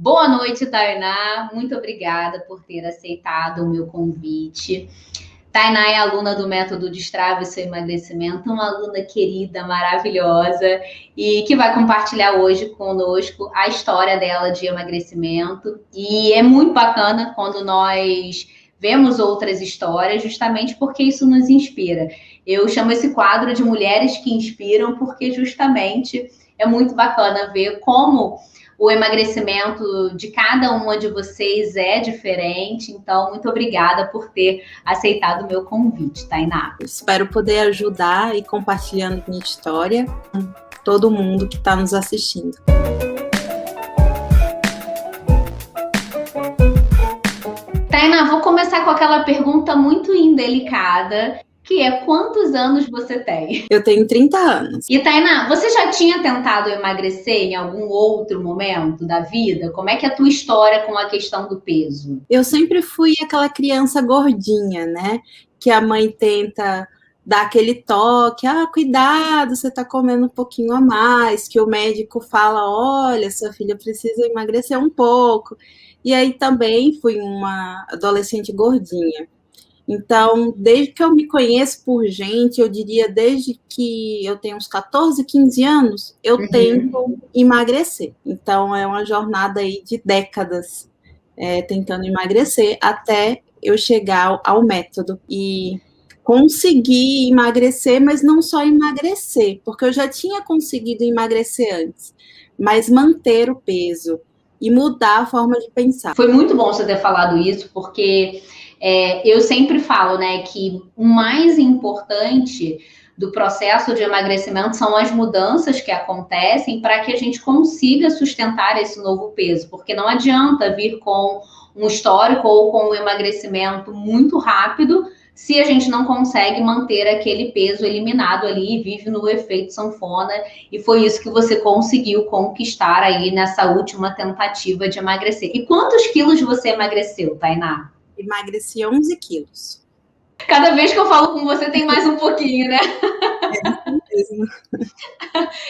Boa noite, Tainá. Muito obrigada por ter aceitado o meu convite. Tainá é aluna do Método Destrave Seu Emagrecimento, uma aluna querida, maravilhosa, e que vai compartilhar hoje conosco a história dela de emagrecimento. E é muito bacana quando nós vemos outras histórias, justamente porque isso nos inspira. Eu chamo esse quadro de Mulheres que Inspiram, porque justamente é muito bacana ver como o emagrecimento de cada uma de vocês é diferente. Então, muito obrigada por ter aceitado o meu convite, Tainá. Espero poder ajudar e compartilhando minha história com todo mundo que está nos assistindo. Tainá, vou começar com aquela pergunta muito indelicada, que é: quantos anos você tem? Eu tenho 30 anos. E, Tainá, você já tinha tentado emagrecer em algum outro momento da vida? Como é que é a tua história com a questão do peso? Eu sempre fui aquela criança gordinha, né? Que a mãe tenta dar aquele toque, cuidado, você tá comendo um pouquinho a mais, que o médico fala, olha, sua filha precisa emagrecer um pouco. E aí também fui uma adolescente gordinha. Então, desde que eu me conheço por gente, eu diria desde que eu tenho uns 14, 15 anos, eu tento emagrecer. Então, é uma jornada aí de décadas tentando emagrecer até eu chegar ao método e conseguir emagrecer, mas não só emagrecer, porque eu já tinha conseguido emagrecer antes, mas manter o peso e mudar a forma de pensar. Foi muito bom você ter falado isso, porque eu sempre falo, né, que o mais importante do processo de emagrecimento são as mudanças que acontecem para que a gente consiga sustentar esse novo peso, porque não adianta vir com um histórico ou com um emagrecimento muito rápido se a gente não consegue manter aquele peso eliminado ali e vive no efeito sanfona. E foi isso que você conseguiu conquistar aí nessa última tentativa de emagrecer. E quantos quilos você emagreceu, Tainá? Emagreci 11 quilos. Cada vez que eu falo com você tem mais um pouquinho, né? É isso mesmo.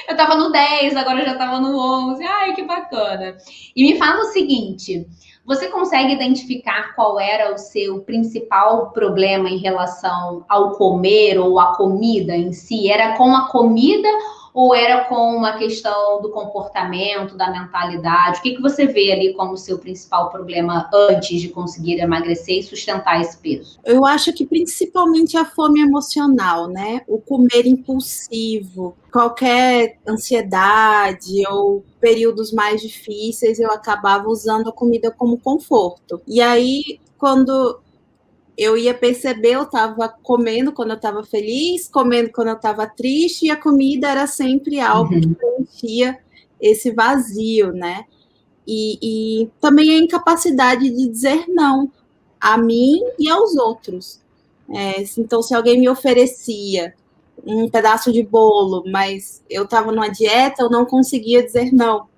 Eu tava no 10, agora eu já tava no 11. Ai, que bacana. E me fala o seguinte, você consegue identificar qual era o seu principal problema em relação ao comer ou à comida em si? Era com a comida ou era com uma questão do comportamento, da mentalidade? O que você vê ali como seu principal problema antes de conseguir emagrecer e sustentar esse peso? Eu acho que principalmente a fome emocional, né? O comer impulsivo, qualquer ansiedade ou períodos mais difíceis, eu acabava usando a comida como conforto. E aí, quando eu ia perceber, eu estava comendo quando eu estava feliz, comendo quando eu estava triste, e a comida era sempre algo que preenchia esse vazio, né? E também a incapacidade de dizer não a mim e aos outros. Então, se alguém me oferecia um pedaço de bolo, mas eu estava numa dieta, eu não conseguia dizer não.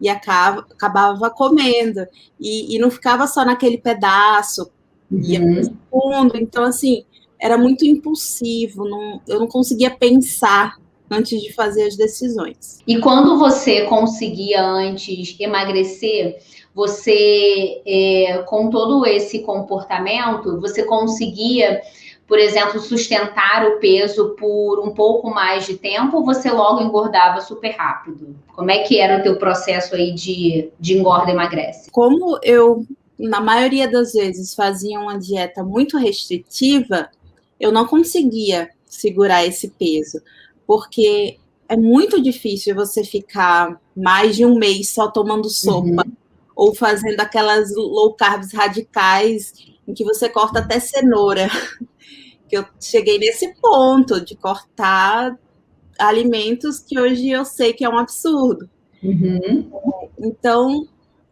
E acabava comendo. E não ficava só naquele pedaço, ia para o segundo. Então, assim, era muito impulsivo, eu não conseguia pensar antes de fazer as decisões. E quando você conseguia antes emagrecer, você, com todo esse comportamento, você conseguia, por exemplo, sustentar o peso por um pouco mais de tempo, ou você logo engordava super rápido? Como é que era o teu processo aí de engorda e emagrece? Como eu, na maioria das vezes, fazia uma dieta muito restritiva, eu não conseguia segurar esse peso, porque é muito difícil você ficar mais de um mês só tomando sopa, ou fazendo aquelas low carbs radicais, em que você corta até cenoura. Que eu cheguei nesse ponto de cortar alimentos que hoje eu sei que é um absurdo. Então,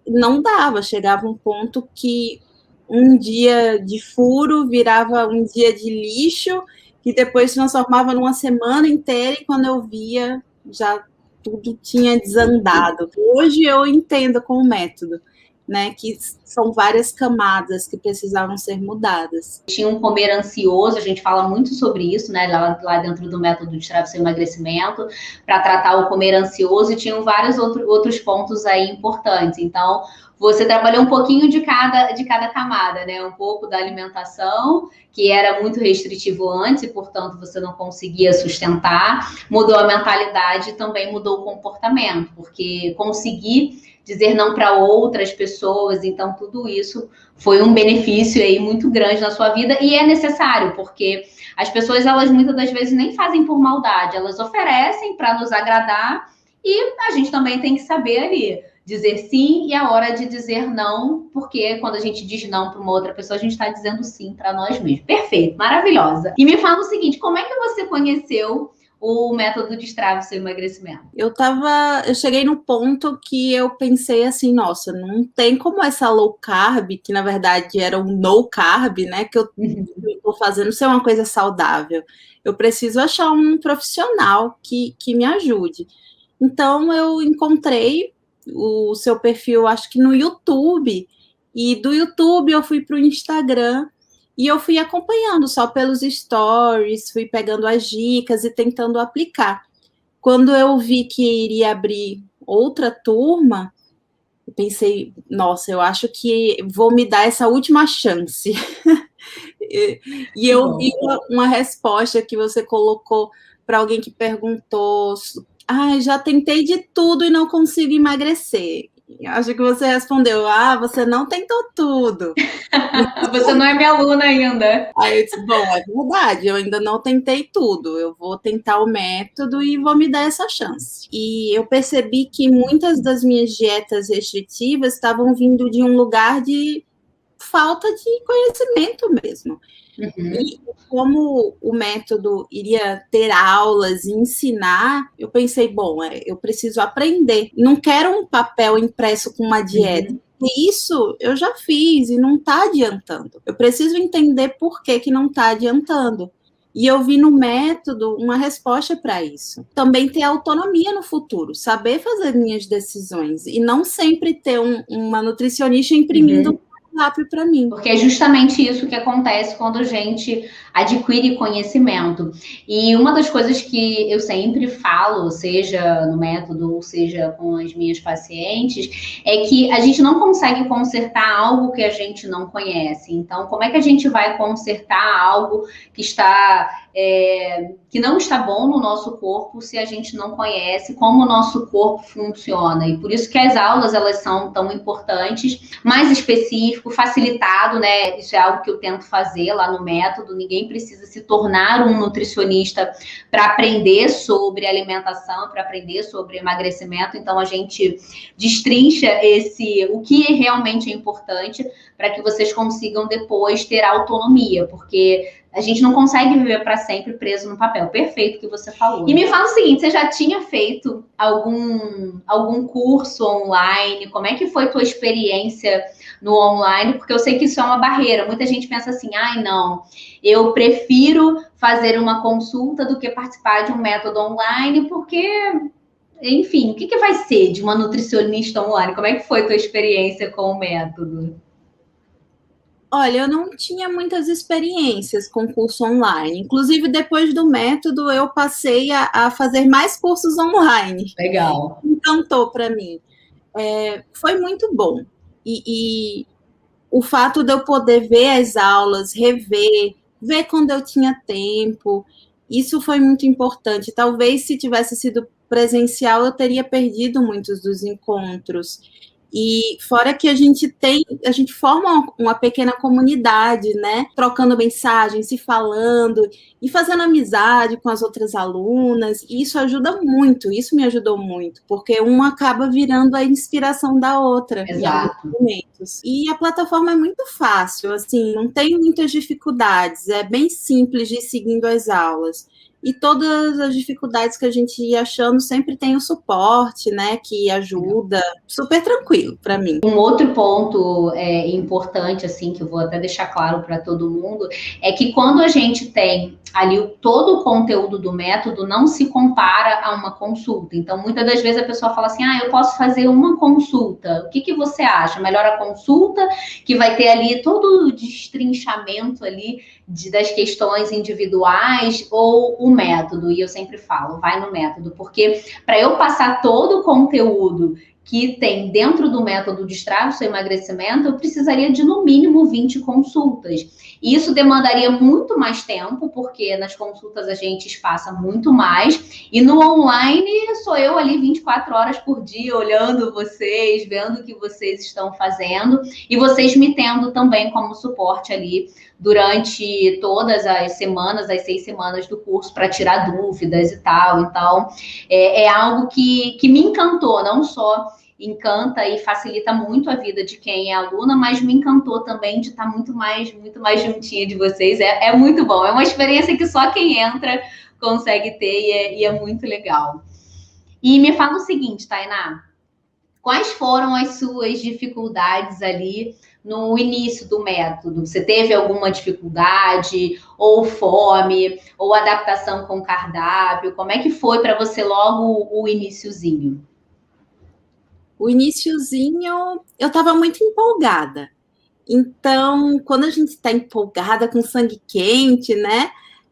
não dava, chegava um ponto que um dia de furo virava um dia de lixo, que depois se transformava numa semana inteira, e quando eu via, já tudo tinha desandado. Hoje eu entendo com o método né, que são várias camadas que precisavam ser mudadas. Tinha um comer ansioso, a gente fala muito sobre isso, né, lá dentro do método de travesseiro emagrecimento, para tratar o comer ansioso, e tinham vários outros pontos aí importantes. Então, você trabalhou um pouquinho de cada camada, né? Um pouco da alimentação, que era muito restritivo antes e, portanto, você não conseguia sustentar. Mudou a mentalidade e também mudou o comportamento, porque conseguir dizer não para outras pessoas, então tudo isso foi um benefício aí muito grande na sua vida, e é necessário, porque as pessoas, elas muitas das vezes nem fazem por maldade, elas oferecem para nos agradar, e a gente também tem que saber ali dizer sim e a hora de dizer não, porque quando a gente diz não para uma outra pessoa, a gente está dizendo sim para nós mesmos. Perfeito, maravilhosa. E me fala o seguinte, como é que você conheceu o método Destrave Seu Emagrecimento? Eu cheguei no ponto que eu pensei assim, nossa, não tem como essa low carb, que na verdade era um no carb, né, que eu estou fazendo ser uma coisa saudável. Eu preciso achar um profissional que me ajude. Então eu encontrei o seu perfil, acho que no YouTube, e do YouTube eu fui para o Instagram e eu fui acompanhando só pelos stories, fui pegando as dicas e tentando aplicar. Quando eu vi que iria abrir outra turma, eu pensei, nossa, eu acho que vou me dar essa última chance. E eu vi uma resposta que você colocou para alguém que perguntou: já tentei de tudo e não consigo emagrecer. Acho que você respondeu: você não tentou tudo. Você não é minha aluna ainda. Aí eu disse, bom, é verdade, eu ainda não tentei tudo, eu vou tentar o método e vou me dar essa chance. E eu percebi que muitas das minhas dietas restritivas estavam vindo de um lugar de falta de conhecimento mesmo. E como o método iria ter aulas e ensinar, eu pensei, bom, eu preciso aprender. Não quero um papel impresso com uma dieta. E isso eu já fiz e não está adiantando. Eu preciso entender por que não está adiantando. E eu vi no método uma resposta para isso. Também ter autonomia no futuro, saber fazer minhas decisões e não sempre ter uma nutricionista imprimindo rápido para mim. Porque é justamente isso que acontece quando a gente adquire conhecimento. E uma das coisas que eu sempre falo, seja no método ou seja com as minhas pacientes, é que a gente não consegue consertar algo que a gente não conhece. Então, como é que a gente vai consertar algo que que não está bom no nosso corpo se a gente não conhece como o nosso corpo funciona? E por isso que as aulas, elas são tão importantes, mais específico, facilitado, né? Isso é algo que eu tento fazer lá no método. Ninguém precisa se tornar um nutricionista para aprender sobre alimentação, para aprender sobre emagrecimento. Então, a gente destrincha o que realmente é importante para que vocês consigam depois ter autonomia, porque a gente não consegue viver para sempre preso no papel. Perfeito que você falou. E me fala o seguinte, você já tinha feito algum curso online? Como é que foi a tua experiência no online? Porque eu sei que isso é uma barreira. Muita gente pensa assim, não, eu prefiro fazer uma consulta do que participar de um método online, porque, enfim, o que vai ser de uma nutricionista online? Como é que foi a tua experiência com o método? Olha, eu não tinha muitas experiências com curso online. Inclusive, depois do método, eu passei a fazer mais cursos online. Legal. Encantou para mim. Foi muito bom. E o fato de eu poder ver as aulas, rever, ver quando eu tinha tempo, isso foi muito importante. Talvez, se tivesse sido presencial, eu teria perdido muitos dos encontros. E fora que a gente forma uma pequena comunidade, né? Trocando mensagens, se falando e fazendo amizade com as outras alunas. E isso ajuda muito, isso me ajudou muito, porque uma acaba virando a inspiração da outra. Exato. E a plataforma é muito fácil, assim, não tem muitas dificuldades, é bem simples de ir seguindo as aulas. e todas as dificuldades que a gente ia achando sempre tem o suporte, né, que ajuda, super tranquilo para mim. Um outro ponto importante, assim, que eu vou até deixar claro para todo mundo, é que quando a gente tem ali todo o conteúdo do método, não se compara a uma consulta. Então, muitas das vezes a pessoa fala assim, eu posso fazer uma consulta, o que você acha? Melhor a consulta, que vai ter ali todo o destrinchamento ali das questões individuais, ou o método? E eu sempre falo, vai no método, porque para eu passar todo o conteúdo que tem dentro do método Destrave Seu Emagrecimento, eu precisaria de no mínimo 20 consultas. E isso demandaria muito mais tempo, porque nas consultas a gente espaça muito mais, e no online sou eu ali 24 horas por dia, olhando vocês, vendo o que vocês estão fazendo, e vocês me tendo também como suporte ali durante todas as semanas, as 6 semanas do curso, para tirar dúvidas e tal. Então, é algo que me encantou, não só encanta e facilita muito a vida de quem é aluna, mas me encantou também de estar muito mais juntinha de vocês. É muito bom, é uma experiência que só quem entra consegue ter e é muito legal. E me fala o seguinte, Tainá, quais foram as suas dificuldades ali no início do método? Você teve alguma dificuldade, ou fome, ou adaptação com o cardápio? Como é que foi para você logo o iniciozinho? O iniciozinho, eu estava muito empolgada. Então, quando a gente está empolgada, com sangue quente, né?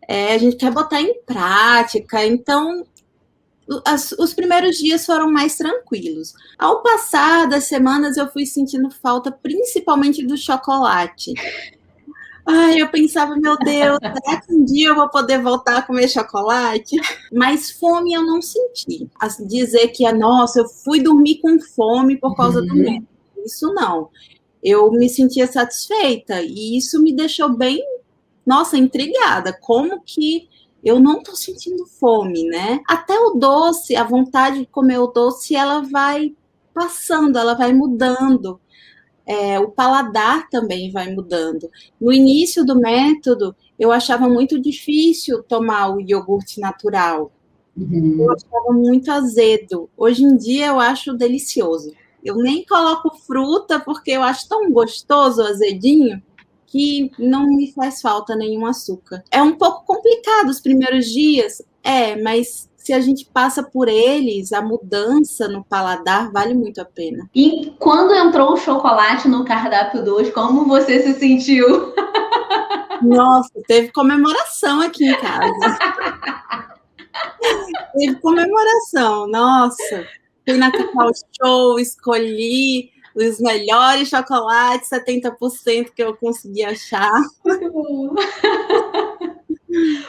A gente quer botar em prática. Então, os primeiros dias foram mais tranquilos. Ao passar das semanas, eu fui sentindo falta, principalmente do chocolate. Eu pensava, meu Deus, será que um dia eu vou poder voltar a comer chocolate? Mas fome eu não senti. Dizer que, nossa, eu fui dormir com fome por causa do método. Isso não. Eu me sentia satisfeita e isso me deixou bem, nossa, intrigada. Como que eu não tô sentindo fome, né? Até o doce, a vontade de comer o doce, ela vai passando, ela vai mudando. O paladar também vai mudando. No início do método, eu achava muito difícil tomar o iogurte natural. Eu achava muito azedo. Hoje em dia, eu acho delicioso. Eu nem coloco fruta, porque eu acho tão gostoso o azedinho, que não me faz falta nenhum açúcar. É um pouco complicado os primeiros dias, mas se a gente passa por eles, a mudança no paladar vale muito a pena. E quando entrou o chocolate no cardápio 2, como você se sentiu? Nossa, teve comemoração aqui em casa. Teve comemoração, nossa. Fui na Cacau Show, escolhi os melhores chocolates, 70% que eu consegui achar. Muito bom.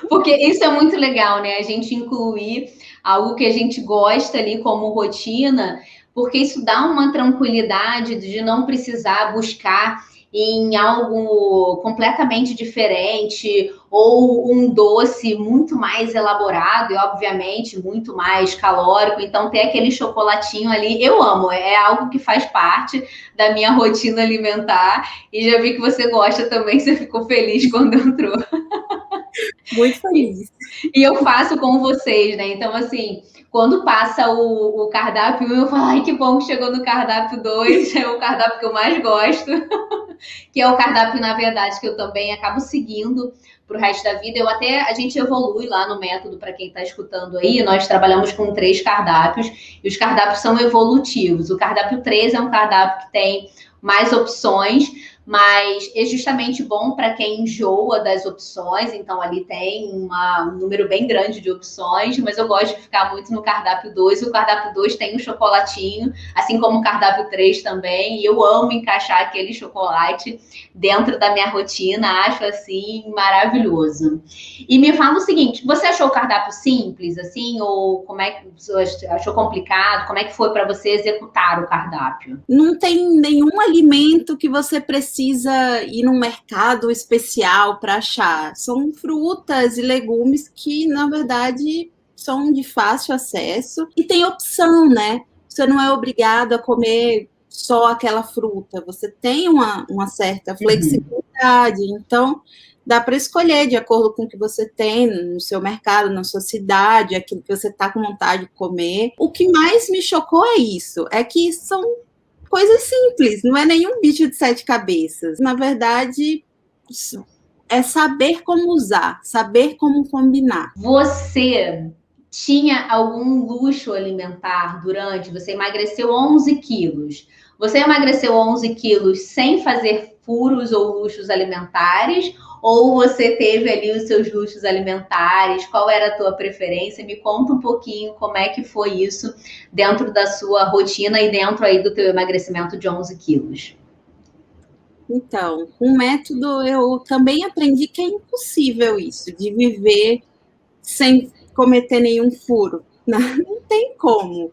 Porque isso é muito legal, né? A gente incluir algo que a gente gosta ali como rotina, porque isso dá uma tranquilidade de não precisar buscar em algo completamente diferente ou um doce muito mais elaborado e, obviamente, muito mais calórico. Então, ter aquele chocolatinho ali, eu amo. É algo que faz parte da minha rotina alimentar. E já vi que você gosta também, você ficou feliz quando entrou. Muito feliz. E eu faço com vocês, né? Então, assim, quando passa o cardápio 1, eu falo, ai, que bom que chegou no cardápio 2, é o cardápio que eu mais gosto, que é o cardápio, na verdade, que eu também acabo seguindo para o resto da vida. A gente evolui lá no método, para quem está escutando aí, nós trabalhamos com 3 cardápios, e os cardápios são evolutivos. O cardápio 3 é um cardápio que tem mais opções, mas é justamente bom para quem enjoa das opções. Então ali tem um número bem grande de opções, mas eu gosto de ficar muito no cardápio 2. O cardápio 2 tem um chocolatinho, assim como o cardápio 3 também, e eu amo encaixar aquele chocolate dentro da minha rotina, acho assim maravilhoso. E me fala o seguinte, você achou o cardápio simples, assim, ou como é que você achou complicado? Como é que foi para você executar o cardápio? Não tem nenhum alimento que você precisa ir num mercado especial para achar. São frutas e legumes que, na verdade, são de fácil acesso e tem opção, né? Você não é obrigado a comer só aquela fruta, você tem uma certa flexibilidade. Então, dá para escolher de acordo com o que você tem no seu mercado, na sua cidade, aquilo que você está com vontade de comer. O que mais me chocou é isso, é que são coisas simples, não é nenhum bicho de 7 cabeças. Na verdade, é saber como usar, saber como combinar. Você tinha algum luxo alimentar durante? Você emagreceu 11 quilos. Você emagreceu 11 quilos sem fazer furos ou luxos alimentares? Ou você teve ali os seus luxos alimentares? Qual era a tua preferência? Me conta um pouquinho como é que foi isso dentro da sua rotina e dentro aí do teu emagrecimento de 11 quilos. Então, um método eu também aprendi que é impossível isso, de viver sem cometer nenhum furo. Não tem como.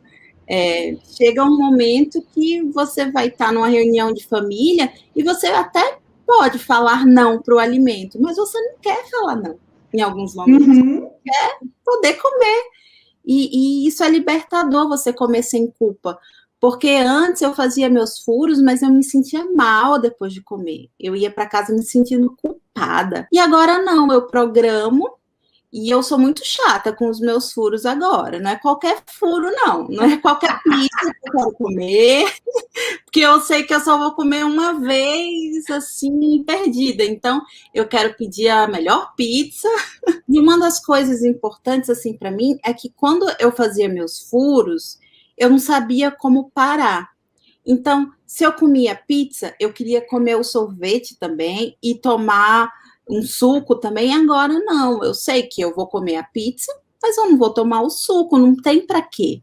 Chega um momento que você vai estar numa reunião de família e você até pode falar não para o alimento, mas você não quer falar não em alguns momentos. Você quer poder comer. E isso é libertador, você comer sem culpa. Porque antes eu fazia meus furos, mas eu me sentia mal depois de comer. Eu ia para casa me sentindo culpada. E agora não, eu programo. E eu sou muito chata com os meus furos agora. Não é qualquer furo, não. Não é qualquer pizza que eu quero comer, porque eu sei que eu só vou comer uma vez, assim, perdida. Então, eu quero pedir a melhor pizza. E uma das coisas importantes, assim, para mim, é que quando eu fazia meus furos, eu não sabia como parar. Então, se eu comia pizza, eu queria comer o sorvete também e tomar um suco também. Agora não, eu sei que eu vou comer a pizza, mas eu não vou tomar o suco, não tem para quê.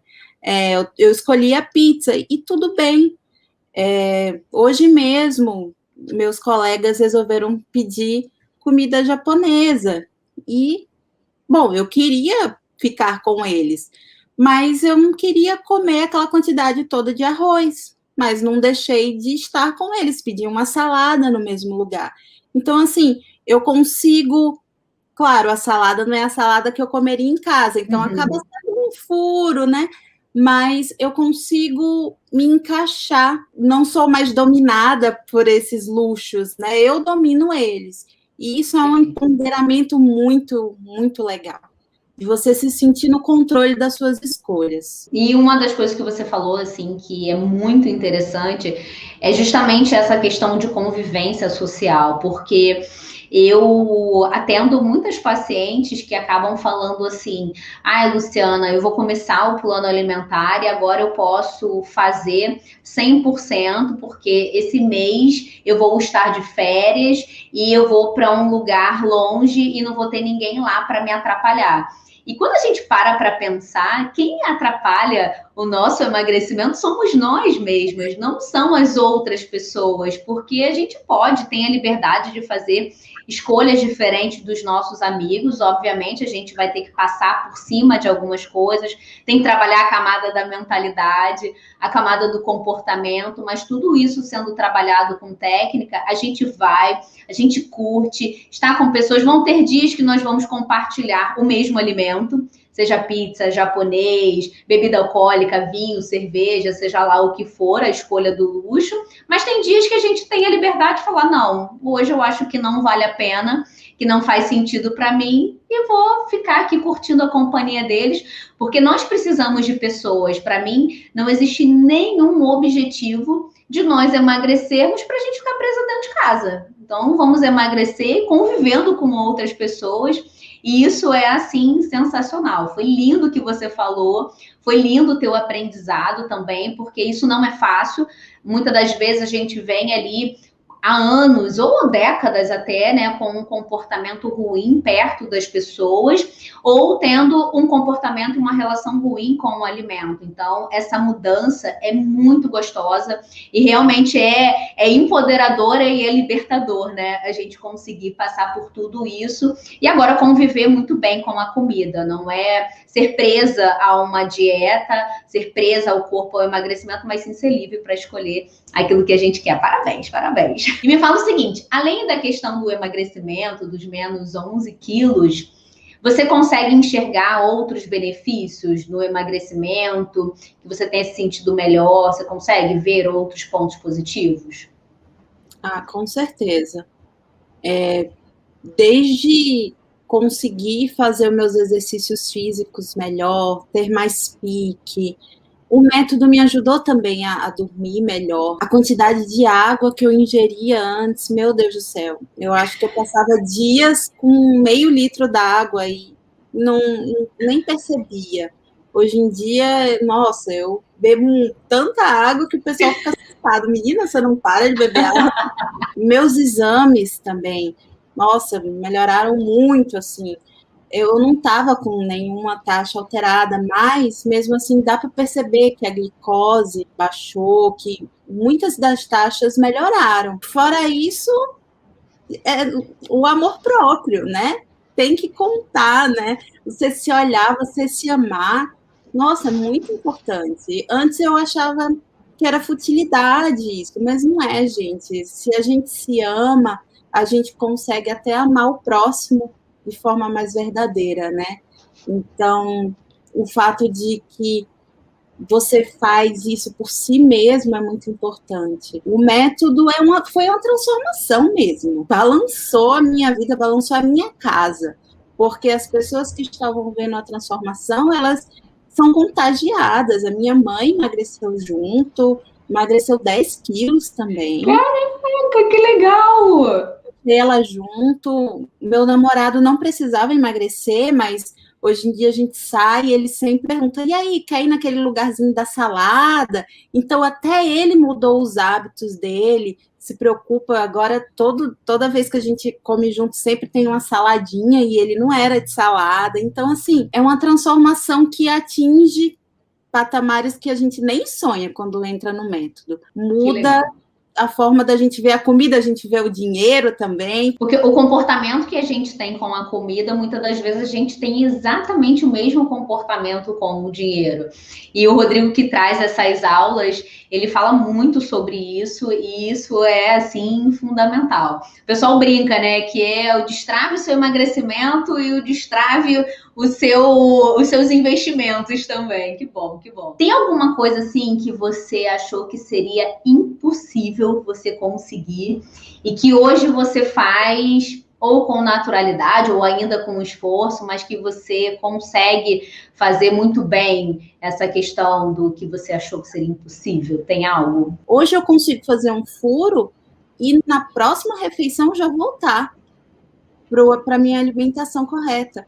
Eu escolhi a pizza e tudo bem. Hoje mesmo, meus colegas resolveram pedir comida japonesa e, bom, eu queria ficar com eles, mas eu não queria comer aquela quantidade toda de arroz, mas não deixei de estar com eles, pedi uma salada no mesmo lugar. Então, assim, eu consigo. Claro, a salada não é a salada que eu comeria em casa, então acaba sendo um furo, né? Mas eu consigo me encaixar, não sou mais dominada por esses luxos, né? Eu domino eles. E isso é um empoderamento muito, muito legal. De você se sentir no controle das suas escolhas. E uma das coisas que você falou, assim, que é muito interessante, é justamente essa questão de convivência social, porque eu atendo muitas pacientes que acabam falando assim: ai, Luciana, eu vou começar o plano alimentar e agora eu posso fazer 100%, porque esse mês eu vou estar de férias e eu vou para um lugar longe e não vou ter ninguém lá para me atrapalhar. E quando a gente para pensar, quem atrapalha o nosso emagrecimento somos nós mesmas, não são as outras pessoas, porque a gente tem a liberdade de fazer escolhas diferentes dos nossos amigos. Obviamente, a gente vai ter que passar por cima de algumas coisas, tem que trabalhar a camada da mentalidade, a camada do comportamento, mas tudo isso sendo trabalhado com técnica, a gente curte, está com pessoas. Vão ter dias que nós vamos compartilhar o mesmo alimento, seja pizza, japonês, bebida alcoólica, vinho, cerveja, seja lá o que for, a escolha do luxo. Mas tem dias que a gente tem a liberdade de falar: não, hoje eu acho que não vale a pena, que não faz sentido para mim, e vou ficar aqui curtindo a companhia deles, porque nós precisamos de pessoas. Para mim, não existe nenhum objetivo de nós emagrecermos para a gente ficar presa dentro de casa. Então, vamos emagrecer convivendo com outras pessoas. E isso é, assim, sensacional. Foi lindo o que você falou, foi lindo o teu aprendizado também, porque isso não é fácil. Muitas das vezes a gente vem ali há anos ou décadas até, né, com um comportamento ruim perto das pessoas, ou tendo um comportamento e uma relação ruim com o alimento. Então, essa mudança é muito gostosa e realmente é empoderadora e é libertador, né? A gente conseguir passar por tudo isso e agora conviver muito bem com a comida. Não é ser presa a uma dieta, ser presa ao corpo, ao emagrecimento, mas sim ser livre para escolher aquilo que a gente quer. Parabéns, parabéns. E me fala o seguinte: além da questão do emagrecimento, dos menos 11 quilos, você consegue enxergar outros benefícios no emagrecimento, que você tenha se sentido melhor? Você consegue ver outros pontos positivos? Ah, com certeza. desde conseguir fazer os meus exercícios físicos melhor, ter mais pique. O método me ajudou também a dormir melhor. A quantidade de água que eu ingeria antes, meu Deus do céu. Eu acho que eu passava dias com meio litro d'água e nem percebia. Hoje em dia, nossa, eu bebo tanta água que o pessoal fica assustado. Menina, você não para de beber água? Meus exames também, nossa, melhoraram muito, assim. Eu não estava com nenhuma taxa alterada, mas mesmo assim dá para perceber que a glicose baixou, que muitas das taxas melhoraram. Fora isso, o amor próprio, né? Tem que contar, né? Você se olhar, você se amar. Nossa, é muito importante. Antes eu achava que era futilidade isso, mas não é, gente. Se a gente se ama, a gente consegue até amar o próximo de forma mais verdadeira, né? Então, o fato de que você faz isso por si mesmo é muito importante. O método foi uma transformação mesmo. Balançou a minha vida, balançou a minha casa. Porque as pessoas que estavam vendo a transformação, elas são contagiadas. A minha mãe emagreceu junto, emagreceu 10 quilos também. Caraca, que legal! Ela junto. Meu namorado não precisava emagrecer, mas hoje em dia a gente sai e ele sempre pergunta: e aí, quer ir naquele lugarzinho da salada? Então, até ele mudou os hábitos dele, se preocupa agora, toda vez que a gente come junto, sempre tem uma saladinha e ele não era de salada. Então, assim, é uma transformação que atinge patamares que a gente nem sonha quando entra no método. Muda a forma da gente ver a comida, a gente vê o dinheiro também. Porque o comportamento que a gente tem com a comida, muitas das vezes a gente tem exatamente o mesmo comportamento com o dinheiro. E o Rodrigo que traz essas aulas, ele fala muito sobre isso e isso é, assim, fundamental. O pessoal brinca, né, que é o destrave o seu emagrecimento e o destrave os seus investimentos também. Que bom, que bom. Tem alguma coisa, assim, que você achou que seria impossível você conseguir e que hoje você faz ou com naturalidade ou ainda com esforço, mas que você consegue fazer muito bem essa questão do que você achou que seria impossível? Tem algo? Hoje eu consigo fazer um furo e na próxima refeição já voltar para a minha alimentação correta,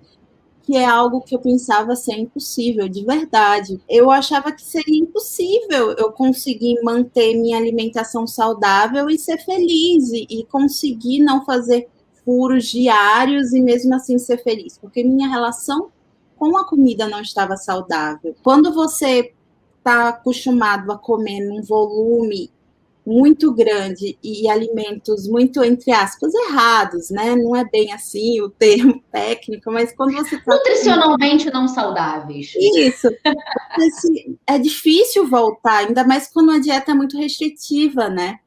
que é algo que eu pensava ser impossível, de verdade. Eu achava que seria impossível eu conseguir manter minha alimentação saudável e ser feliz, e conseguir não fazer furos diários e mesmo assim ser feliz, porque minha relação com a comida não estava saudável. Quando você está acostumado a comer num volume muito grande e alimentos muito, entre aspas, errados, né? Não é bem assim o termo técnico, mas quando você tá nutricionalmente não saudáveis. Isso. É difícil voltar, ainda mais quando a dieta é muito restritiva, né?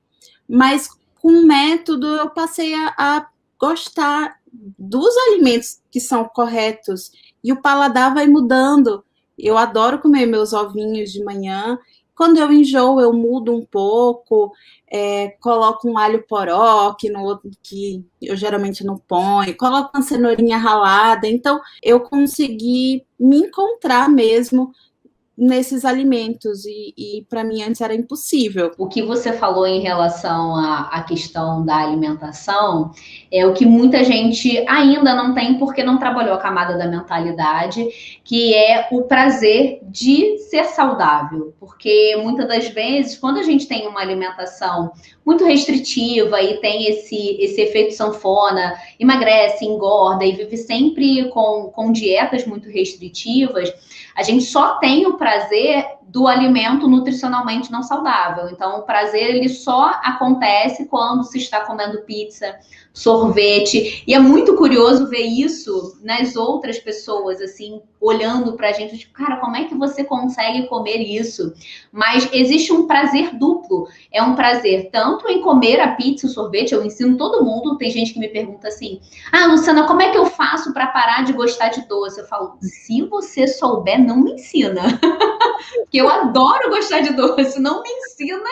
Mas com o método eu passei a gostar dos alimentos que são corretos e o paladar vai mudando. Eu adoro comer meus ovinhos de manhã. Quando eu enjoo, eu mudo um pouco, coloco um alho poró, que no outro que eu geralmente não ponho, coloco uma cenourinha ralada. Então, eu consegui me encontrar mesmo nesses alimentos e para mim antes era impossível. O que você falou em relação à questão da alimentação é o que muita gente ainda não tem porque não trabalhou a camada da mentalidade, que é o prazer de ser saudável. Porque muitas das vezes, quando a gente tem uma alimentação muito restritiva e tem esse efeito sanfona, emagrece, engorda e vive sempre com dietas muito restritivas, a gente só tem o prazer do alimento nutricionalmente não saudável. Então, o prazer ele só acontece quando se está comendo pizza, sorvete. E é muito curioso ver isso nas outras pessoas, assim, olhando pra gente, tipo, cara, como é que você consegue comer isso? Mas existe um prazer duplo. É um prazer tanto em comer a pizza, o sorvete, eu ensino todo mundo. Tem gente que me pergunta assim, Luciana, como é que eu faço para parar de gostar de doce? Eu falo, se você souber, não me ensina. Porque eu adoro gostar de doce, não me ensina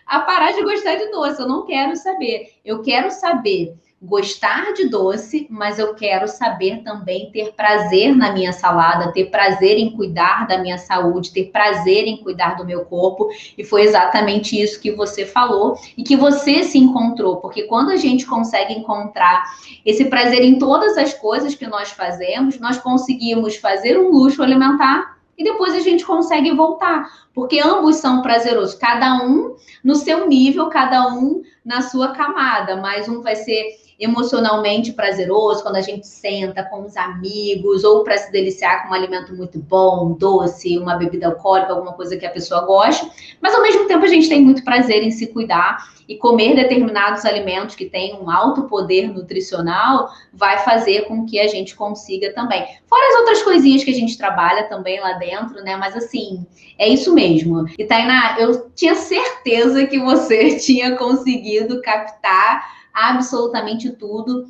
a parar de gostar de doce. Eu não quero saber. Eu quero saber gostar de doce, mas eu quero saber também ter prazer na minha salada, ter prazer em cuidar da minha saúde, ter prazer em cuidar do meu corpo. E foi exatamente isso que você falou e que você se encontrou, porque quando a gente consegue encontrar esse prazer em todas as coisas que nós fazemos, nós conseguimos fazer um luxo alimentar e depois a gente consegue voltar, porque ambos são prazerosos, cada um no seu nível, cada um na sua camada, mas um vai ser emocionalmente prazeroso quando a gente senta com os amigos ou para se deliciar com um alimento muito bom, um doce, uma bebida alcoólica, alguma coisa que a pessoa goste, mas ao mesmo tempo a gente tem muito prazer em se cuidar e comer determinados alimentos que têm um alto poder nutricional vai fazer com que a gente consiga também. Fora as outras coisinhas que a gente trabalha também lá dentro, né? Mas assim, é isso mesmo. E Tainá, eu tinha certeza que você tinha conseguido captar absolutamente tudo,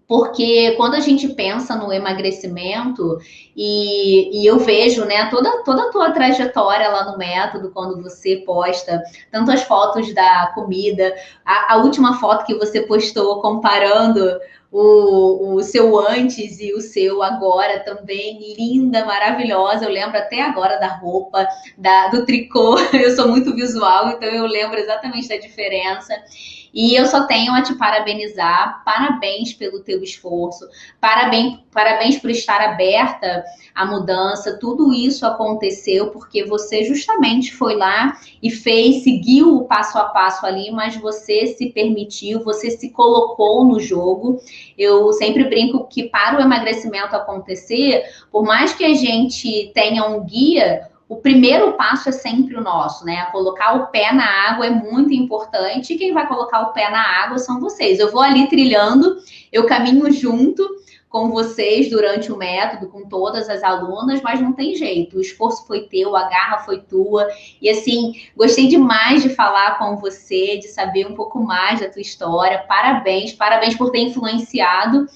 porque quando a gente pensa no emagrecimento e eu vejo, né, toda a tua trajetória lá no método, quando você posta tanto as fotos da comida, a última foto que você postou comparando o seu antes e o seu agora também, linda, maravilhosa. Eu lembro até agora da roupa, do tricô. Eu sou muito visual, então eu lembro exatamente da diferença. E eu só tenho a te parabenizar, parabéns pelo teu esforço, parabéns por estar aberta à mudança. Tudo isso aconteceu porque você justamente foi lá e fez, seguiu o passo a passo ali, mas você se permitiu, você se colocou no jogo. Eu sempre brinco que para o emagrecimento acontecer, por mais que a gente tenha um guia, o primeiro passo é sempre o nosso, né? Colocar o pé na água é muito importante e quem vai colocar o pé na água são vocês. Eu vou ali trilhando, eu caminho junto com vocês durante o método, com todas as alunas, mas não tem jeito. O esforço foi teu, a garra foi tua. E assim, gostei demais de falar com você, de saber um pouco mais da tua história. Parabéns por ter influenciado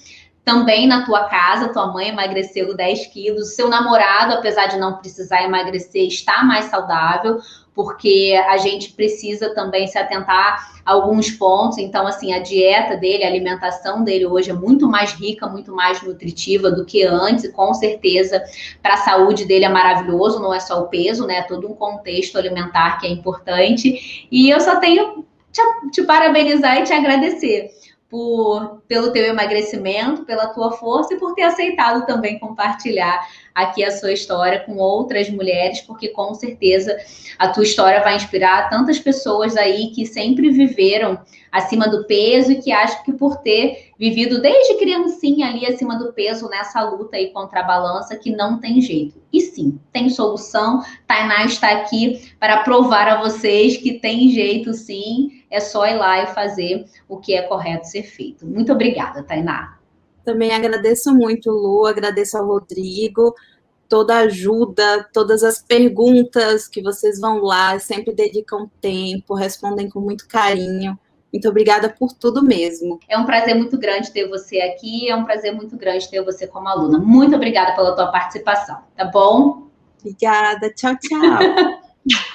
também na tua casa, tua mãe emagreceu 10 quilos, seu namorado, apesar de não precisar emagrecer, está mais saudável, porque a gente precisa também se atentar a alguns pontos. Então, assim, a dieta dele, a alimentação dele hoje é muito mais rica, muito mais nutritiva do que antes, e com certeza para a saúde dele é maravilhoso, não é só o peso, né? É todo um contexto alimentar que é importante. E eu só tenho te parabenizar e te agradecer pelo teu emagrecimento, pela tua força e por ter aceitado também compartilhar aqui a sua história com outras mulheres, porque com certeza a tua história vai inspirar tantas pessoas aí que sempre viveram acima do peso e que acham que por ter vivido desde criancinha ali acima do peso nessa luta aí contra a balança, que não tem jeito. E sim, tem solução. Tainá está aqui para provar a vocês que tem jeito sim, é só ir lá e fazer o que é correto ser feito. Muito obrigada, Tainá. Também agradeço muito, Lu, agradeço ao Rodrigo, toda a ajuda, todas as perguntas que vocês vão lá, sempre dedicam tempo, respondem com muito carinho. Muito obrigada por tudo mesmo. É um prazer muito grande ter você aqui, é um prazer muito grande ter você como aluna. Muito obrigada pela tua participação, tá bom? Obrigada, tchau, tchau.